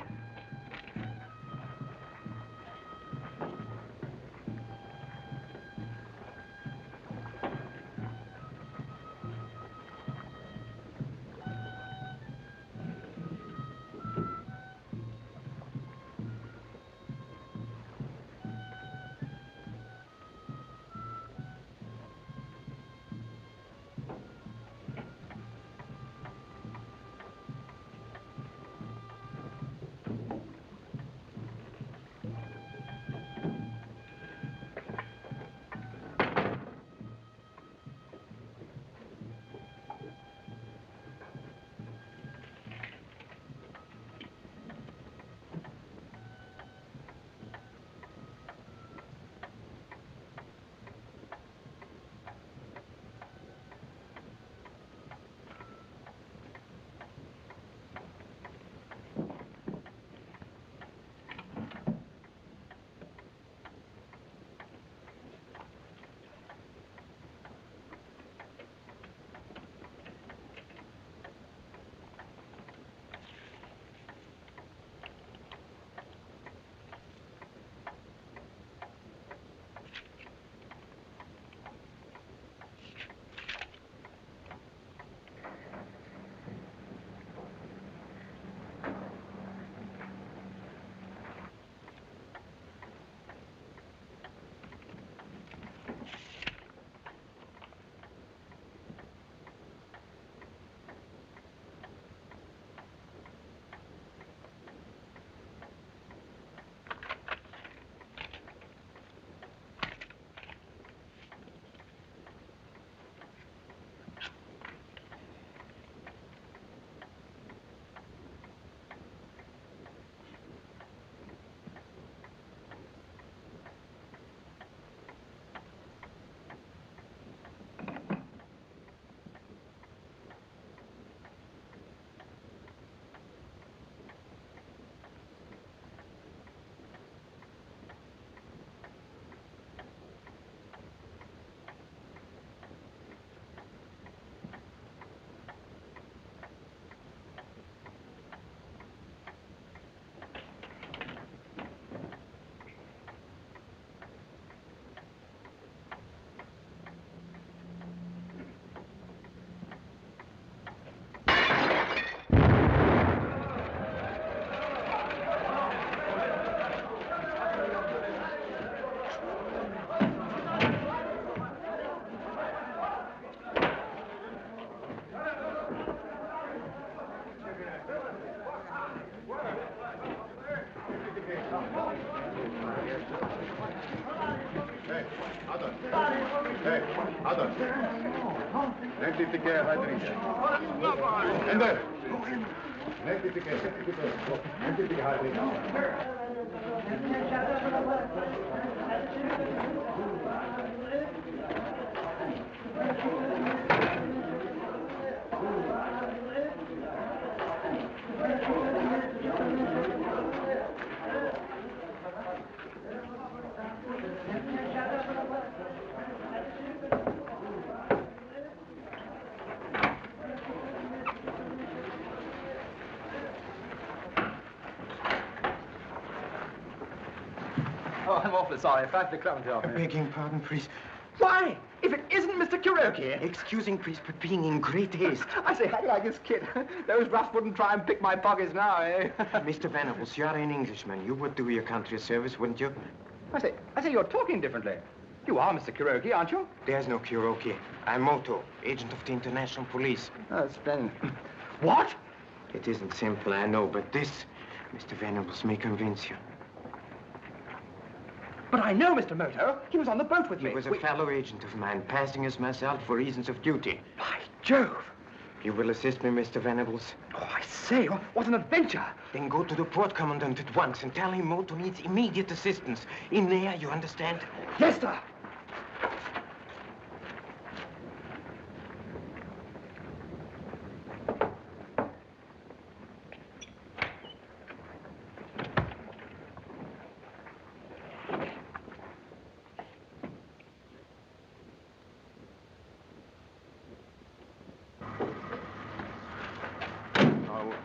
Ada. Nekli tikke hajdrinja. Ender. Nekli tikke hajdrinja. Oh, I'm awfully sorry. Frightfully clumsy of me. Begging pardon, priest. Why? If it isn't Mr. Kuroki. Excusing, priest, but being in great haste. I say, how do you like this kid? Those roughs wouldn't try and pick my pockets now, eh? Mr. Venables, you're an Englishman. You would do your country a service, wouldn't you? I say, you're talking differently. You are Mr. Kuroki, aren't you? There's no Kuroki. I'm Moto, agent of the International Police. Oh, splendid. What? It isn't simple, I know, but this, Mr. Venables, may convince you. But I know Mr. Moto. He was on the boat with me. He was a fellow agent of mine, passing as myself for reasons of duty. By Jove! You will assist me, Mr. Venables? Oh, I say, what an adventure! Then go to the port commandant at once and tell him Moto needs immediate assistance. In there, you understand? Yes, sir!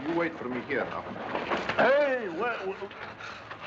You wait for me here now. Hey,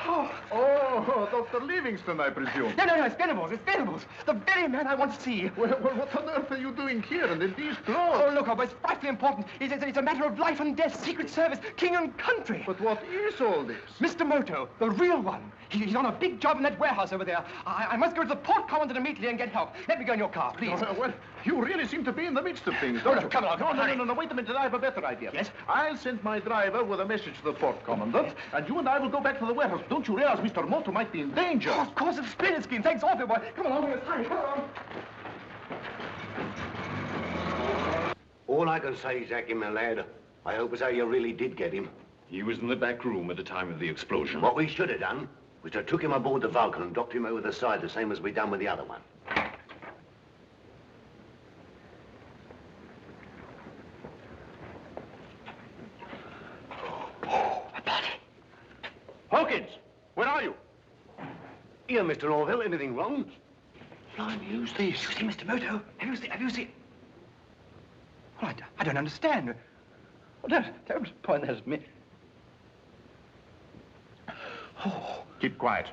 Oh, Dr. Livingston, I presume. No, it's Venables. It's Venables. The very man I want to see. Well, what on earth are you doing here and in these clothes? Oh, look, it's frightfully important. It's a matter of life and death, Secret Service, king and country. But what is all this? Mr. Moto, the real one. He's on a big job in that warehouse over there. I must go to the port commandant immediately and get help. Let me go in your car, please. Well, you really seem to be in the midst of things, Oh, don't no, you? come along, No, wait a minute. I have a better idea. Yes? I'll send my driver with a message to the port commandant, and you and I will go back to the warehouse. Don't you realize Mr. Moto might be in danger? Oh, of course, it's a splendid scheme. Thanks awfully, boy. Come along, let's hurry. Come along. All I can say, Jackie, my lad, I hope as how you really did get him. He was in the back room at the time of the explosion. What we should have done was to took him aboard the Vulcan and docked him over the side, the same as we done with the other one. Hawkins, where are you? Here, Mr. Orville, anything wrong? Blimey, who's this? You see, Mr. Moto? Have you seen? Well, I don't understand. Well, don't point that at me. Oh. Keep quiet.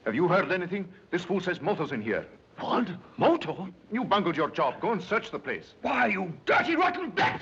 Have you heard anything? This fool says Moto's in here. What? Moto? You bungled your job. Go and search the place. Why, you dirty, rotten bat!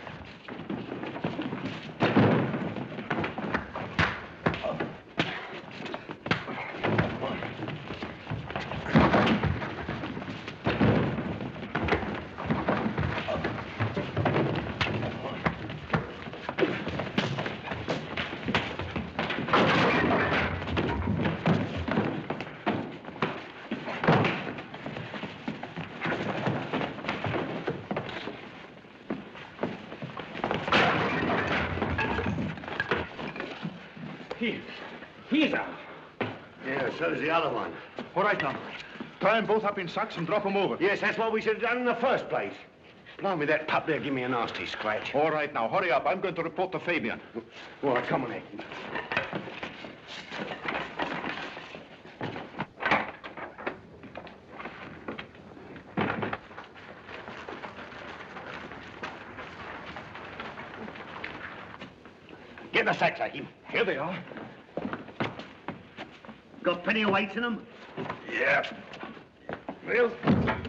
He's out. Yeah, so's the other one. All right, now. Tie them both up in sacks and drop them over. Yes, that's what we should have done in the first place. Blimey, that pup there give me a nasty scratch. All right, now, hurry up. I'm going to report to Fabian. All right, come on, Ed. Get the sacks, Hakim. Here they are. Got plenty of weights in them? Yeah. Well,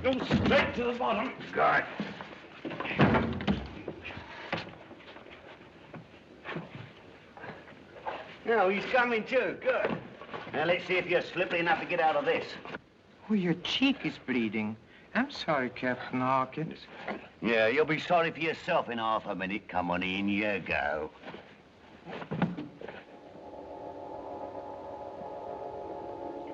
go straight to the bottom. Got it. No, he's coming too. Good. Now, let's see if you're slippery enough to get out of this. Oh, your cheek is bleeding. I'm sorry, Captain Hawkins. Yeah, you'll be sorry for yourself in half a minute. Come on in, you go.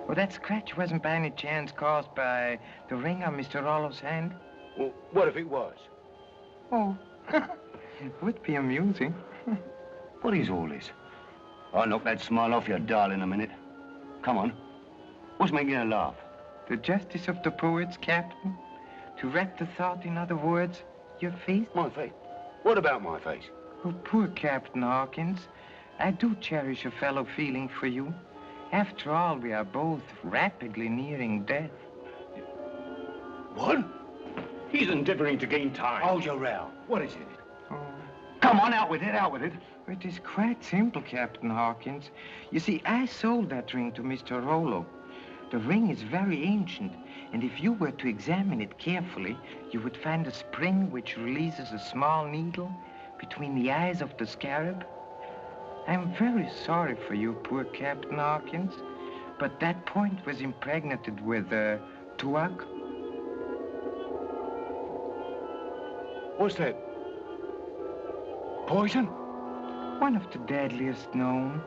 Well, that scratch wasn't by any chance caused by the ring on Mr. Rollo's hand? Well, what if it was? Oh, it would be amusing. What is all this? I'll knock that smile off your doll in a minute. Come on. What's making you laugh? The justice of the poets, Captain. To wrap the thought, in other words, your face. My face? What about my face? Oh, poor Captain Hawkins. I do cherish a fellow feeling for you. After all, we are both rapidly nearing death. What? He's endeavoring to gain time. Hold your row. What is it? Oh. Come on, out with it, out with it. It is quite simple, Captain Hawkins. You see, I sold that ring to Mr. Rollo. The ring is very ancient, and if you were to examine it carefully, you would find a spring which releases a small needle between the eyes of the scarab. I'm very sorry for you, poor Captain Hawkins, but that point was impregnated with, tuak. What's that? Poison? One of the deadliest known.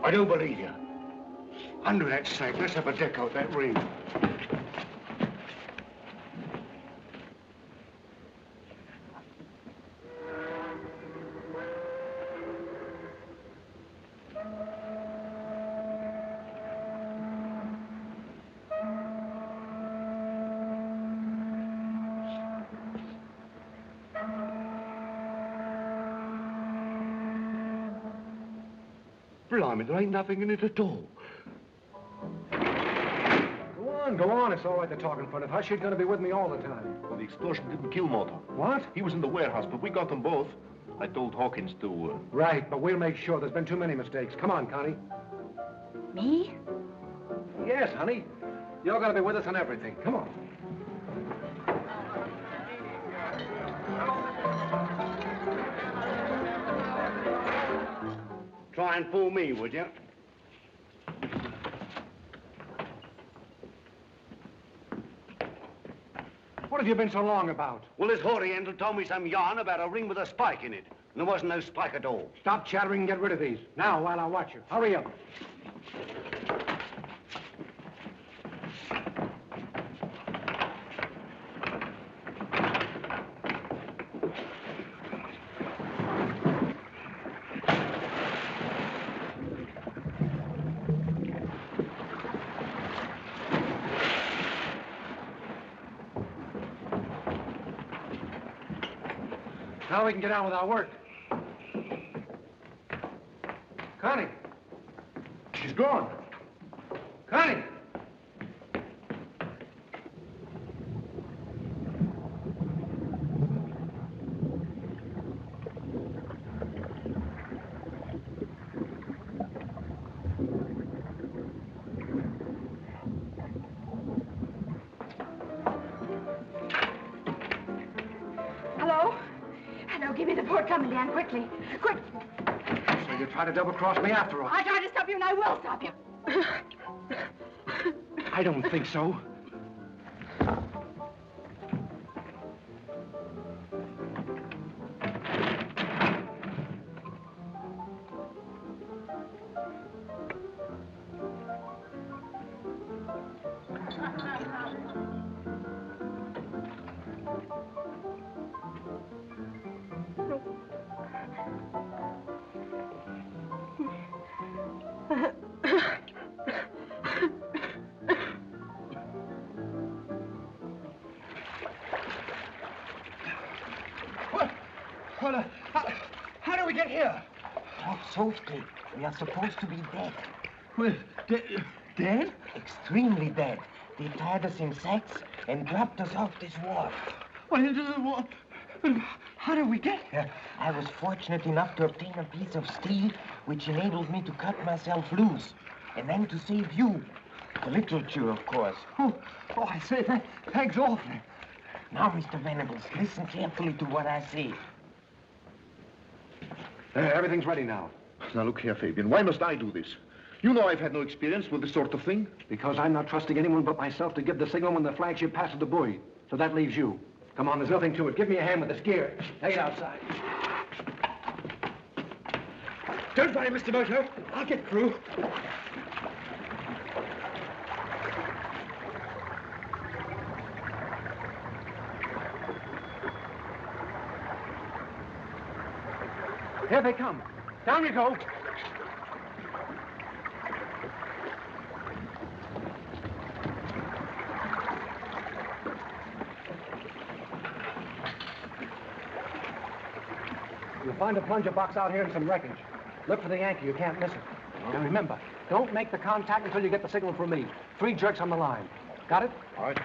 I don't believe you. Under that snake, let's have a deck out that ring. Blimey, there ain't nothing in it at all. Go on, it's all right to talk in front of her. She's going to be with me all the time. Well, the explosion didn't kill Moto. What? He was in the warehouse, but we got them both. I told Hawkins to... Right, but we'll make sure. There's been too many mistakes. Come on, Connie. Me? Yes, honey. You're going to be with us on everything. Come on. Try and fool me, would you? What have you been so long about? Well, this Oriental told me some yarn about a ring with a spike in it. And there wasn't no spike at all. Stop chattering and get rid of these. Now, while I watch you. Hurry up. Now we can get on with our work. Connie. She's gone. Connie. Hello? Hello, give me the port coming, Dan, quickly. Quick. So you try to double-cross me after all. I tried to stop you, and I will stop you. I don't think so. Well, how do we get here? Talk softly. We are supposed to be dead. Well, dead? Extremely dead. They tied us in sacks and dropped us off this wharf. Well, how do we get here? I was fortunate enough to obtain a piece of steel which enabled me to cut myself loose. And then to save you. The literature, of course. Oh, I say, thanks awfully. Now, Mr. Venables, listen carefully to what I say. Everything's ready now. Now, look here, Fabian. Why must I do this? You know I've had no experience with this sort of thing. Because I'm not trusting anyone but myself to give the signal when the flagship passes the buoy. So that leaves you. Come on, there's nothing to it. Give me a hand with this gear. Take it outside. Don't worry, Mr. Moto. I'll get through. Here they come. Down you go. You'll find a plunger box out here and some wreckage. Look for the Yankee. You can't miss it. And remember, don't make the contact until you get the signal from me. 3 jerks on the line. Got it? All right.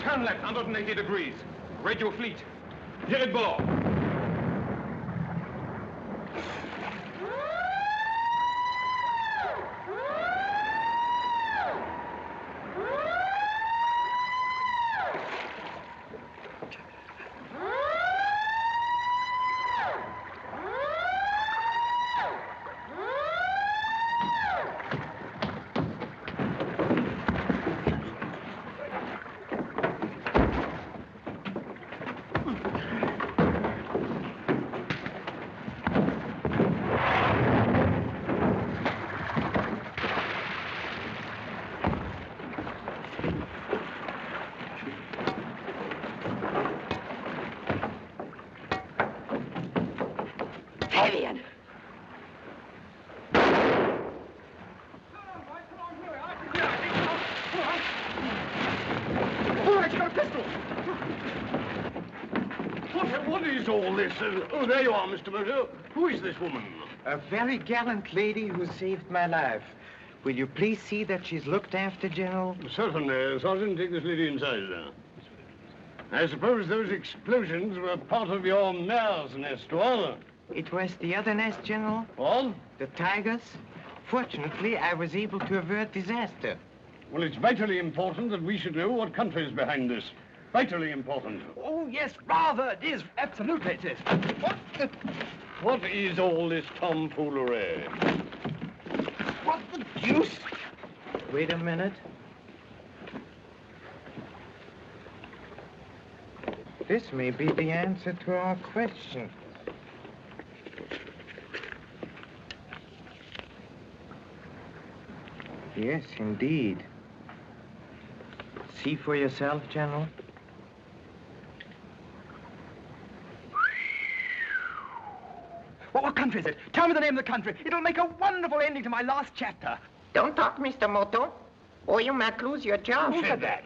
Turn left, 180 degrees. Radio fleet. Hear it below. Fabian! Oh, he's got a pistol! What is all this? Oh, there you are, Mr. Moto. Who is this woman? A very gallant lady who saved my life. Will you please see that she's looked after, General? Certainly. Sergeant, take this lady inside, sir. I suppose those explosions were part of your mare's nest, was it? It was the other nest, General. What? The tigers. Fortunately, I was able to avert disaster. Well, it's vitally important that we should know what country is behind this. Vitally important. Oh, yes, rather. It is. Absolutely it is. What is all this tomfoolery? What the deuce? Wait a minute. This may be the answer to our question. Yes, indeed. See for yourself, General. What country is it? Tell me the name of the country. It'll make a wonderful ending to my last chapter. Don't talk, Mr. Moto, or you might lose your job. Who said that?